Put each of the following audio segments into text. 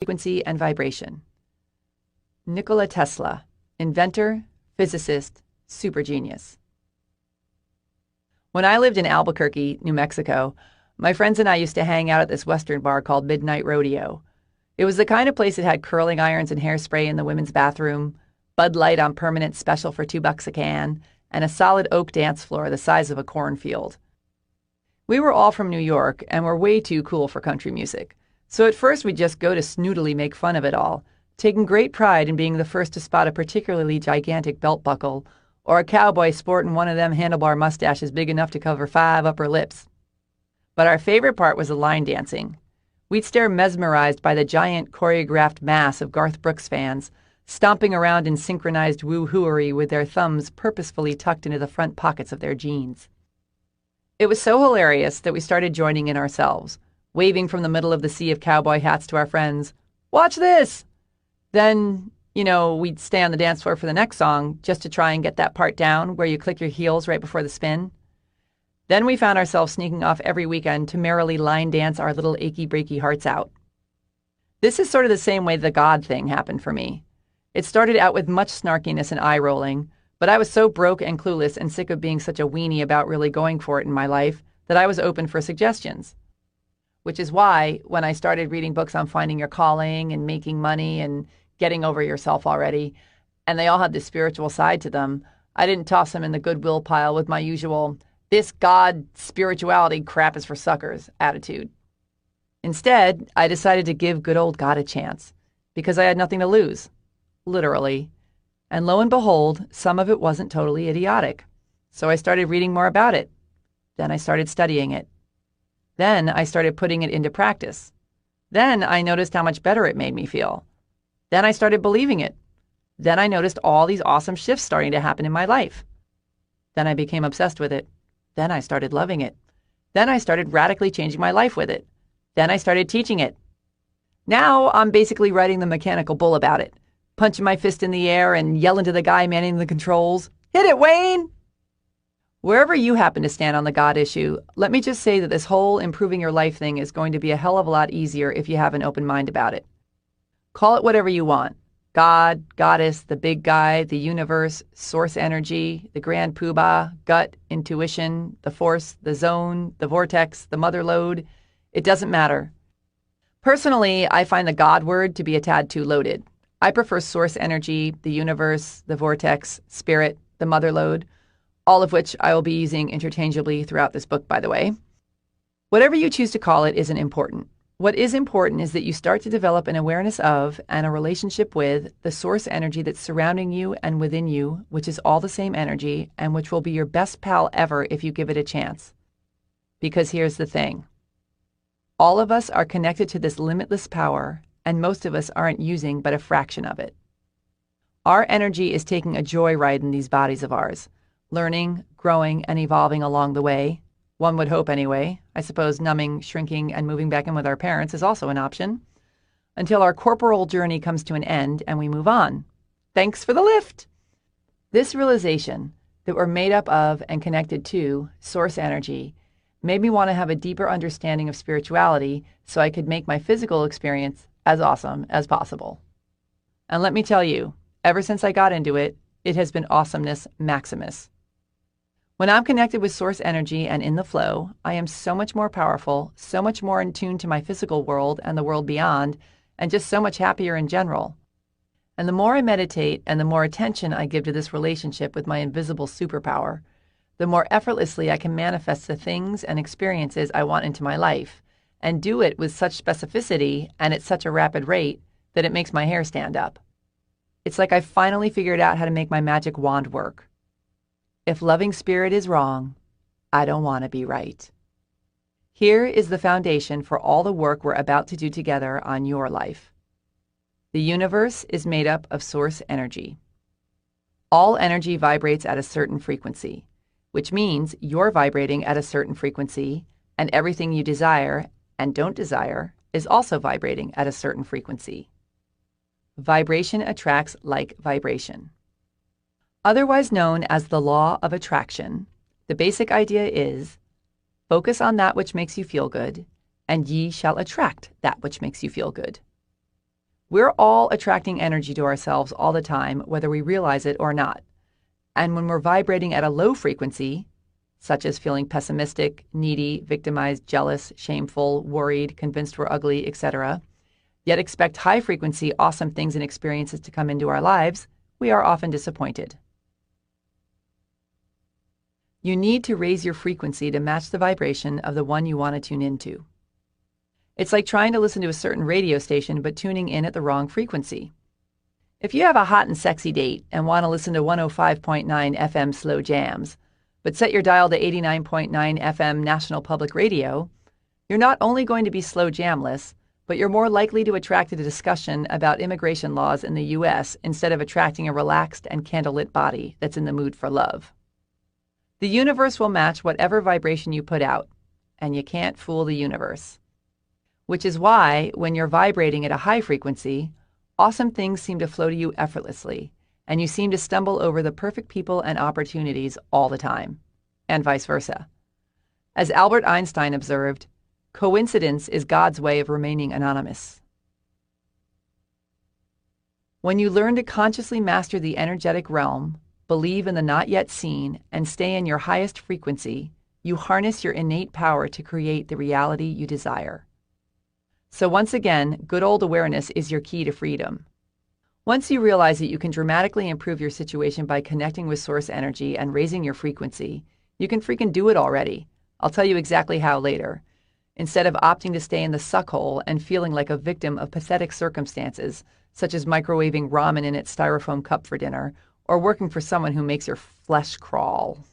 frequency and vibration. Nikola Tesla, inventor, physicist, super genius. When I lived in Albuquerque, New Mexico, my friends and I used to hang out at this Western bar called Midnight Rodeo. It was the kind of place that had curling irons and hairspray in the women's bathroom, Bud Light on permanent special for $2 a can, and a solid oak dance floor the size of a cornfield. We were all from New York and were way too cool for country music. So at first we'd just go to snootily make fun of it all, taking great pride in being the first to spot a particularly gigantic belt buckle or a cowboy sporting one of them handlebar mustaches big enough to cover 5 upper lips. But our favorite part was the line dancing. We'd stare mesmerized by the giant choreographed mass of Garth Brooks fans, stomping around in synchronized woo-hooery with their thumbs purposefully tucked into the front pockets of their jeans. It was so hilarious that we started joining in ourselves, waving from the middle of the sea of cowboy hats to our friends, "Watch this!" Then, we'd stay on the dance floor for the next song just to try and get that part down where you click your heels right before the spin. Then we found ourselves sneaking off every weekend to merrily line dance our little achy-breaky hearts out. This is sort of the same way the God thing happened for me. It started out with much snarkiness and eye-rolling, but I was so broke and clueless and sick of being such a weenie about really going for it in my life that I was open for suggestions. Which is why, when I started reading books on finding your calling and making money and getting over yourself already, and they all had this spiritual side to them, I didn't toss them in the goodwill pile with my usual, "this God spirituality crap is for suckers" attitude. Instead, I decided to give good old God a chance, because I had nothing to lose, literally. And lo and behold, some of it wasn't totally idiotic. So I started reading more about it. Then I started studying it. Then I started putting it into practice. Then I noticed how much better it made me feel. Then I started believing it. Then I noticed all these awesome shifts starting to happen in my life. Then I became obsessed with it. Then I started loving it. Then I started radically changing my life with it. Then I started teaching it. Now I'm basically writing the mechanical bull about it, punching my fist in the air and yelling to the guy manning the controls, "Hit it, Wayne!" Wherever you happen to stand on the God issue, let me just say that this whole improving your life thing is going to be a hell of a lot easier if you have an open mind about it. Call it whatever you want. God, goddess, the big guy, the universe, source energy, the grand poobah, gut, intuition, the force, the zone, the vortex, the mother lode. It doesn't matter. Personally, I find the God word to be a tad too loaded. I prefer source energy, the universe, the vortex, spirit, the mother lode, all of which I will be using interchangeably throughout this book, by the way. Whatever you choose to call it isn't important. What is important is that you start to develop an awareness of and a relationship with the source energy that's surrounding you and within you, which is all the same energy and which will be your best pal ever if you give it a chance. Because here's the thing. All of us are connected to this limitless power, and most of us aren't using but a fraction of it. Our energy is taking a joyride in these bodies of ours, learning, growing, and evolving along the way. One would hope anyway. I suppose numbing, shrinking, and moving back in with our parents is also an option. Until our corporal journey comes to an end and we move on. Thanks for the lift! This realization that we're made up of and connected to source energy made me want to have a deeper understanding of spirituality so I could make my physical experience as awesome as possible. And let me tell you, ever since I got into it, it has been awesomeness maximus. When I'm connected with source energy and in the flow, I am so much more powerful, so much more in tune to my physical world and the world beyond, and just so much happier in general. And the more I meditate and the more attention I give to this relationship with my invisible superpower, the more effortlessly I can manifest the things and experiences I want into my life, and do it with such specificity and at such a rapid rate that it makes my hair stand up. It's like I finally figured out how to make my magic wand work. If loving spirit is wrong, I don't want to be right. Here is the foundation for all the work we're about to do together on your life. The universe is made up of source energy. All energy vibrates at a certain frequency, which means you're vibrating at a certain frequency, and everything you desire and don't desire is also vibrating at a certain frequency. Vibration attracts like vibration. Otherwise known as the law of attraction, the basic idea is, focus on that which makes you feel good, and ye shall attract that which makes you feel good. We're all attracting energy to ourselves all the time, whether we realize it or not. And when we're vibrating at a low frequency, such as feeling pessimistic, needy, victimized, jealous, shameful, worried, convinced we're ugly, etc., yet expect high frequency, awesome things and experiences to come into our lives, we are often disappointed. You need to raise your frequency to match the vibration of the one you want to tune into. It's like trying to listen to a certain radio station but tuning in at the wrong frequency. If you have a hot and sexy date and want to listen to 105.9 FM slow jams, but set your dial to 89.9 FM National Public Radio, you're not only going to be slow jamless, but you're more likely to attract a discussion about immigration laws in the U.S. instead of attracting a relaxed and candlelit body that's in the mood for love. The universe will match whatever vibration you put out, and you can't fool the universe. Which is why, when you're vibrating at a high frequency, awesome things seem to flow to you effortlessly, and you seem to stumble over the perfect people and opportunities all the time, and vice versa. As Albert Einstein observed, coincidence is God's way of remaining anonymous. When you learn to consciously master the energetic realm, believe in the not yet seen, and stay in your highest frequency, you harness your innate power to create the reality you desire. So once again, good old awareness is your key to freedom. Once you realize that you can dramatically improve your situation by connecting with source energy and raising your frequency, you can freaking do it already. I'll tell you exactly how later. Instead of opting to stay in the suck hole and feeling like a victim of pathetic circumstances, such as microwaving ramen in its styrofoam cup for dinner, or working for someone who makes your flesh crawl.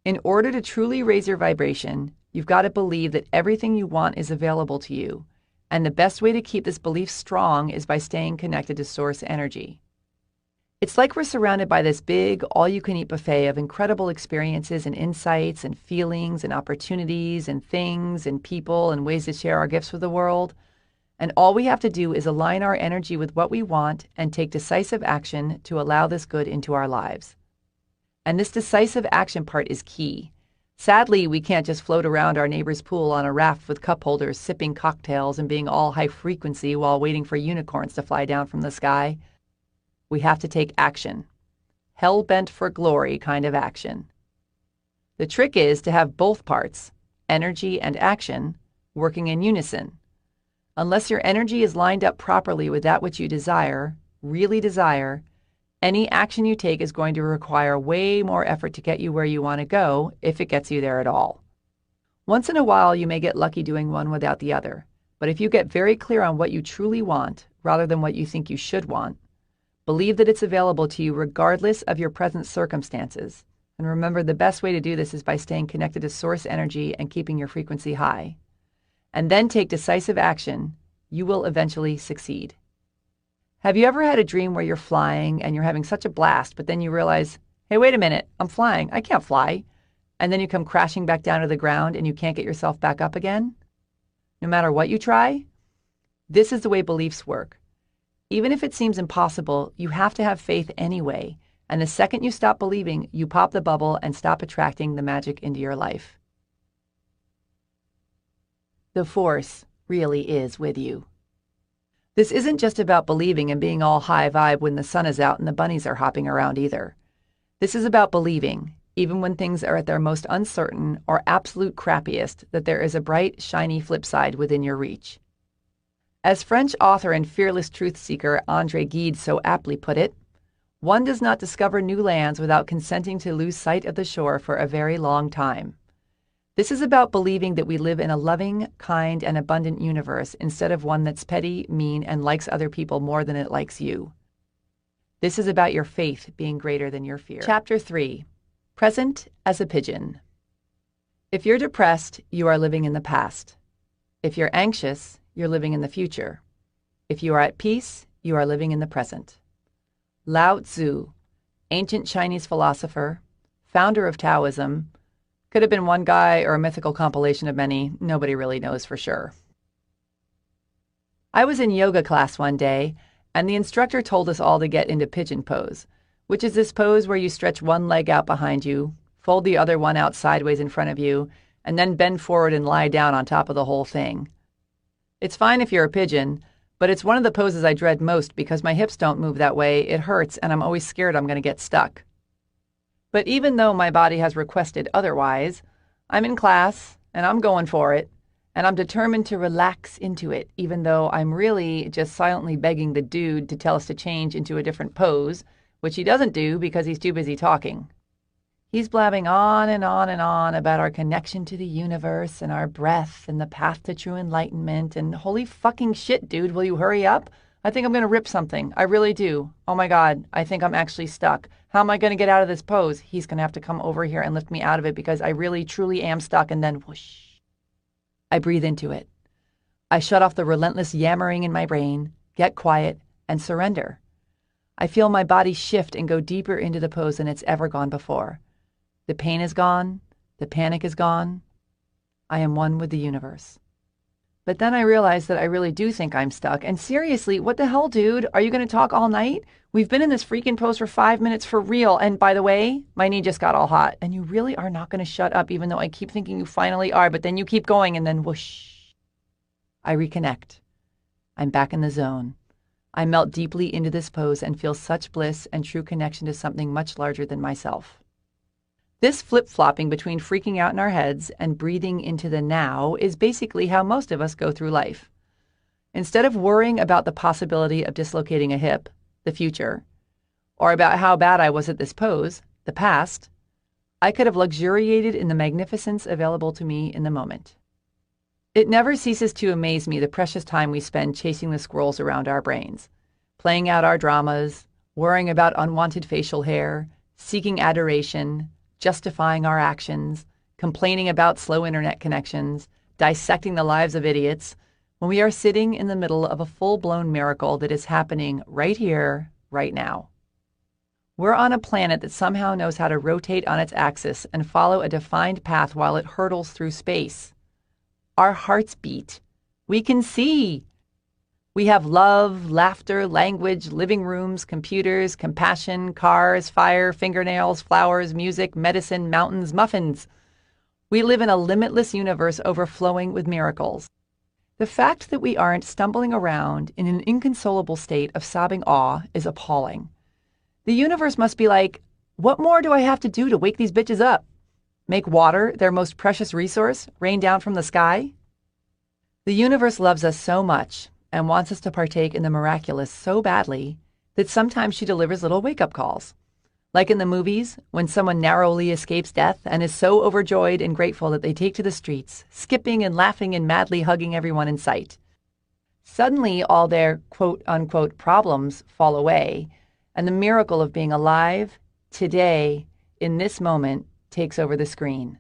In order to truly raise your vibration, you've got to believe that everything you want is available to you, and the best way to keep this belief strong is by staying connected to source energy. It's like we're surrounded by this big, all-you-can-eat buffet of incredible experiences and insights and feelings and opportunities and things and people and ways to share our gifts with the world. And all we have to do is align our energy with what we want and take decisive action to allow this good into our lives. And this decisive action part is key. Sadly, we can't just float around our neighbor's pool on a raft with cup holders, sipping cocktails and being all high frequency while waiting for unicorns to fly down from the sky. We have to take action. Hell-bent for glory kind of action. The trick is to have both parts, energy and action, working in unison. Unless your energy is lined up properly with that which you desire, really desire, any action you take is going to require way more effort to get you where you want to go, if it gets you there at all. Once in a while, you may get lucky doing one without the other. But if you get very clear on what you truly want, rather than what you think you should want, believe that it's available to you regardless of your present circumstances. And remember, the best way to do this is by staying connected to source energy and keeping your frequency high. And then take decisive action, you will eventually succeed. Have you ever had a dream where you're flying and you're having such a blast, but then you realize, hey, wait a minute, I'm flying, I can't fly. And then you come crashing back down to the ground and you can't get yourself back up again? No matter what you try? This is the way beliefs work. Even if it seems impossible, you have to have faith anyway. And the second you stop believing, you pop the bubble and stop attracting the magic into your life. The force really is with you. This isn't just about believing and being all high vibe when the sun is out and the bunnies are hopping around either. This is about believing, even when things are at their most uncertain or absolute crappiest, that there is a bright, shiny flip side within your reach. As French author and fearless truth seeker André Gide so aptly put it, one does not discover new lands without consenting to lose sight of the shore for a very long time. This is about believing that we live in a loving, kind, and abundant universe instead of one that's petty, mean, and likes other people more than it likes you. This is about your faith being greater than your fear. Chapter 3. Present as a Pigeon. If you're depressed, you are living in the past. If you're anxious, you're living in the future. If you are at peace, you are living in the present. Lao Tzu, ancient Chinese philosopher, founder of Taoism, could have been one guy or a mythical compilation of many. Nobody really knows for sure. I was in yoga class one day, and the instructor told us all to get into pigeon pose, which is this pose where you stretch one leg out behind you, fold the other one out sideways in front of you, and then bend forward and lie down on top of the whole thing. It's fine if you're a pigeon, But it's one of the poses I dread most because my hips don't move that way, it hurts, and I'm always scared I'm going to get stuck. But even though my body has requested otherwise, I'm in class, and I'm going for it, and I'm determined to relax into it, even though I'm really just silently begging the dude to tell us to change into a different pose, which he doesn't do because he's too busy talking. He's blabbing on and on and on about our connection to the universe and our breath and the path to true enlightenment, and holy fucking shit, dude, will you hurry up? I think I'm going to rip something. I really do. Oh my God, I think I'm actually stuck. How am I going to get out of this pose? He's going to have to come over here and lift me out of it because I really, truly am stuck, and then whoosh. I breathe into it. I shut off the relentless yammering in my brain, get quiet, and surrender. I feel my body shift and go deeper into the pose than it's ever gone before. The pain is gone. The panic is gone. I am one with the universe. But then I realize that I really do think I'm stuck. And seriously, what the hell, dude? Are you going to talk all night? We've been in this freaking pose for 5 minutes for real. And by the way, my knee just got all hot. And you really are not going to shut up, even though I keep thinking you finally are. But then you keep going, and then whoosh. I reconnect. I'm back in the zone. I melt deeply into this pose and feel such bliss and true connection to something much larger than myself. This flip-flopping between freaking out in our heads and breathing into the now is basically how most of us go through life. Instead of worrying about the possibility of dislocating a hip, the future, or about how bad I was at this pose, the past, I could have luxuriated in the magnificence available to me in the moment. It never ceases to amaze me the precious time we spend chasing the squirrels around our brains, playing out our dramas, worrying about unwanted facial hair, seeking adoration, justifying our actions, complaining about slow internet connections, dissecting the lives of idiots, when we are sitting in the middle of a full-blown miracle that is happening right here, right now. We're on a planet that somehow knows how to rotate on its axis and follow a defined path while it hurtles through space. Our hearts beat. We can see. We have love, laughter, language, living rooms, computers, compassion, cars, fire, fingernails, flowers, music, medicine, mountains, muffins. We live in a limitless universe overflowing with miracles. The fact that we aren't stumbling around in an inconsolable state of sobbing awe is appalling. The universe must be like, what more do I have to do to wake these bitches up? Make water, their most precious resource, rain down from the sky? The universe loves us so much and wants us to partake in the miraculous so badly that sometimes she delivers little wake-up calls. Like in the movies, when someone narrowly escapes death and is so overjoyed and grateful that they take to the streets, skipping and laughing and madly hugging everyone in sight. Suddenly, all their quote-unquote problems fall away, and the miracle of being alive, today, in this moment, takes over the screen.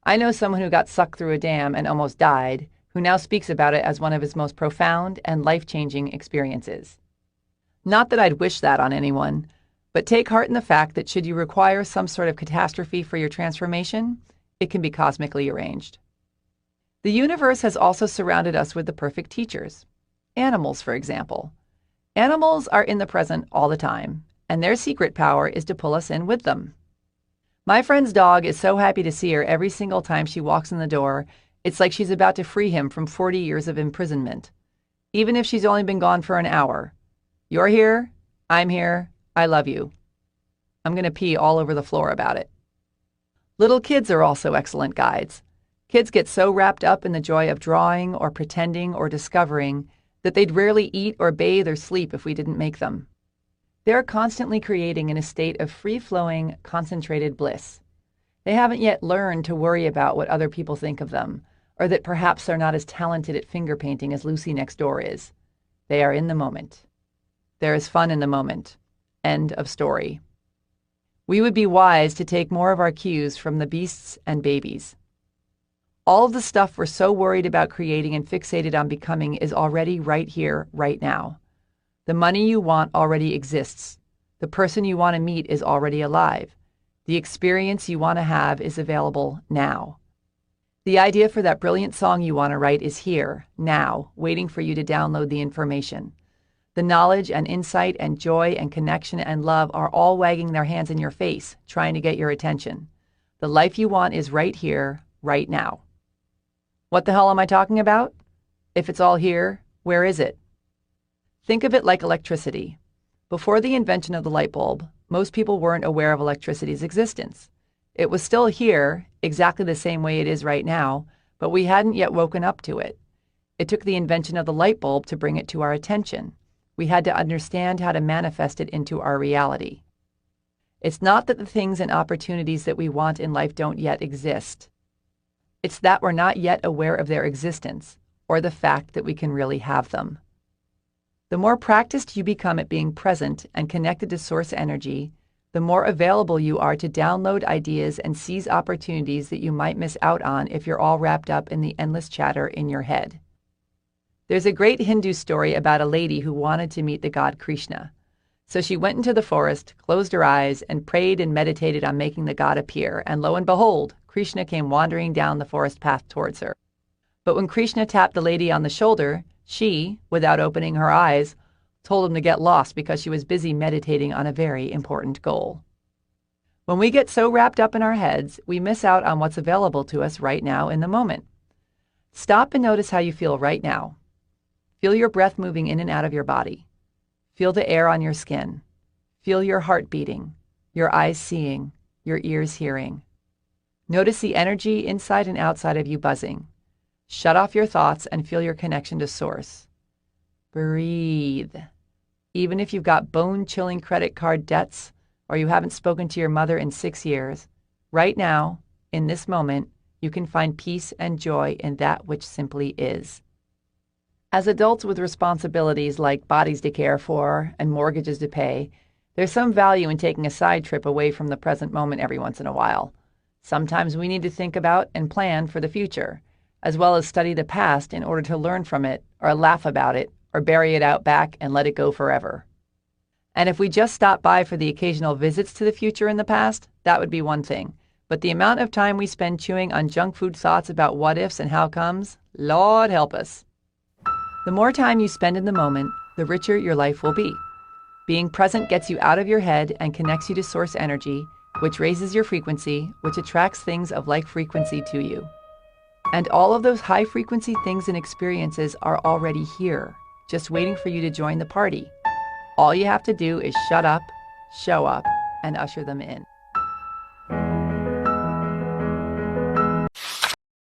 I know someone who got sucked through a dam and almost died, who now speaks about it as one of his most profound and life-changing experiences. Not that I'd wish that on anyone, but take heart in the fact that should you require some sort of catastrophe for your transformation, it can be cosmically arranged. The universe has also surrounded us with the perfect teachers. Animals, for example. Animals are in the present all the time, and their secret power is to pull us in with them. My friend's dog is so happy to see her every single time she walks in the door. It's like she's about to free him from 40 years of imprisonment, even if she's only been gone for an hour. You're here, I'm here, I love you. I'm going to pee all over the floor about it. Little kids are also excellent guides. Kids get so wrapped up in the joy of drawing or pretending or discovering that they'd rarely eat or bathe or sleep if we didn't make them. They're constantly creating in a state of free-flowing, concentrated bliss. They haven't yet learned to worry about what other people think of them, or that perhaps they're not as talented at finger painting as Lucy next door is. They are in the moment. There is fun in the moment. End of story. We would be wise to take more of our cues from the beasts and babies. All of the stuff we're so worried about creating and fixated on becoming is already right here, right now. The money you want already exists. The person you want to meet is already alive. The experience you want to have is available now. The idea for that brilliant song you want to write is here, now, waiting for you to download the information. The knowledge and insight and joy and connection and love are all wagging their hands in your face, trying to get your attention. The life you want is right here, right now. What the hell am I talking about? If it's all here, where is it? Think of it like electricity. Before the invention of the light bulb, most people weren't aware of electricity's existence. It was still here, exactly the same way it is right now, but we hadn't yet woken up to it. It took the invention of the light bulb to bring it to our attention. We had to understand how to manifest it into our reality. It's not that the things and opportunities that we want in life don't yet exist. It's that we're not yet aware of their existence, or the fact that we can really have them. The more practiced you become at being present and connected to source energy, the more available you are to download ideas and seize opportunities that you might miss out on if you're all wrapped up in the endless chatter in your head. There's a great Hindu story about a lady who wanted to meet the god Krishna. So she went into the forest, closed her eyes, and prayed and meditated on making the god appear, and lo and behold, Krishna came wandering down the forest path towards her. But when Krishna tapped the lady on the shoulder, she, without opening her eyes, told him to get lost because she was busy meditating on a very important goal. When we get so wrapped up in our heads, we miss out on what's available to us right now in the moment. Stop and notice how you feel right now. Feel your breath moving in and out of your body. Feel the air on your skin. Feel your heart beating, your eyes seeing, your ears hearing. Notice the energy inside and outside of you buzzing. Shut off your thoughts and feel your connection to source. Breathe. Even if you've got bone-chilling credit card debts or you haven't spoken to your mother in 6 years, right now, in this moment, you can find peace and joy in that which simply is. As adults with responsibilities like bodies to care for and mortgages to pay, there's some value in taking a side trip away from the present moment every once in a while. Sometimes we need to think about and plan for the future, as well as study the past in order to learn from it or laugh about it or bury it out back and let it go forever. And if we just stop by for the occasional visits to the future and the past, that would be one thing. But the amount of time we spend chewing on junk food thoughts about what ifs and how comes, Lord help us. The more time you spend in the moment, the richer your life will be. Being present gets you out of your head and connects you to source energy, which raises your frequency, which attracts things of like frequency to you. And all of those high-frequency things and experiences are already here, just waiting for you to join the party. All you have to do is shut up, show up, and usher them in.